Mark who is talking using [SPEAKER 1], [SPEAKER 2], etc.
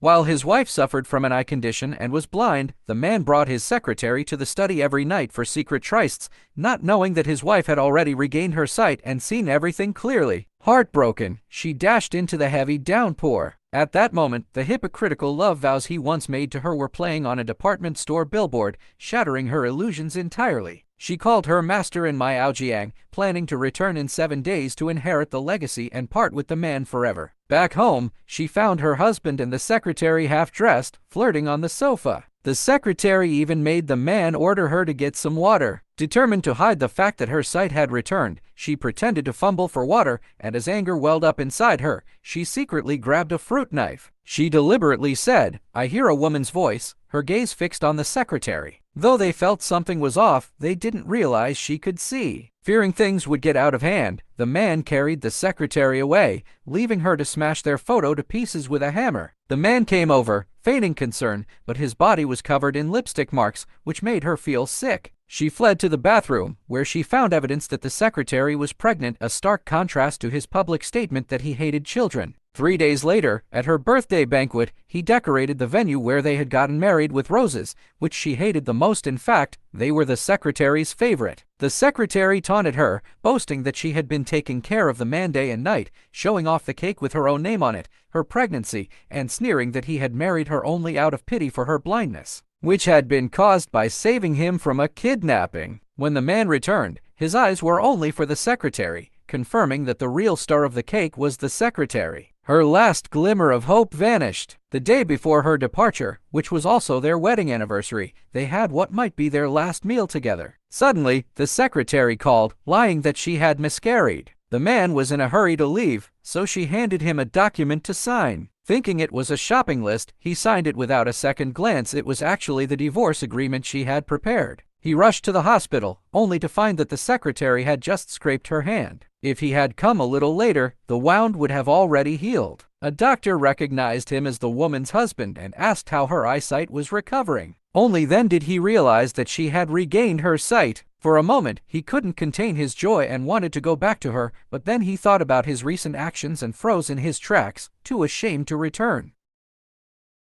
[SPEAKER 1] While his wife suffered from an eye condition and was blind, the man brought his secretary to the study every night for secret trysts, not knowing that his wife had already regained her sight and seen everything clearly. Heartbroken, she dashed into the heavy downpour. At that moment, the hypocritical love vows he once made to her were playing on a department store billboard, shattering her illusions entirely. She called her master in Miao Jiang, planning to return in 7 days to inherit the legacy and part with the man forever. Back home, she found her husband and the secretary half-dressed, flirting on the sofa. The secretary even made the man order her to get some water. Determined to hide the fact that her sight had returned, she pretended to fumble for water, and as anger welled up inside her, she secretly grabbed a fruit knife. She deliberately said, "I hear a woman's voice," her gaze fixed on the secretary. Though they felt something was off, they didn't realize she could see. Fearing things would get out of hand, the man carried the secretary away, leaving her to smash their photo to pieces with a hammer. The man came over, feigning concern, but his body was covered in lipstick marks, which made her feel sick. She fled to the bathroom, where she found evidence that the secretary was pregnant, a stark contrast to his public statement that he hated children. 3 days later, at her birthday banquet, he decorated the venue where they had gotten married with roses, which she hated the most. In fact, they were the secretary's favorite. The secretary taunted her, boasting that she had been taking care of the man day and night, showing off the cake with her own name on it, her pregnancy, and sneering that he had married her only out of pity for her blindness, which had been caused by saving him from a kidnapping. When the man returned, his eyes were only for the secretary, confirming that the real star of the cake was the secretary. Her last glimmer of hope vanished. The day before her departure, which was also their wedding anniversary, they had what might be their last meal together. Suddenly, the secretary called, lying that she had miscarried. The man was in a hurry to leave, so she handed him a document to sign. Thinking it was a shopping list, he signed it without a second glance. It was actually the divorce agreement she had prepared. He rushed to the hospital, only to find that the secretary had just scraped her hand. If he had come a little later, the wound would have already healed. A doctor recognized him as the woman's husband and asked how her eyesight was recovering. Only then did he realize that she had regained her sight. For a moment, he couldn't contain his joy and wanted to go back to her, but then he thought about his recent actions and froze in his tracks, too ashamed to return.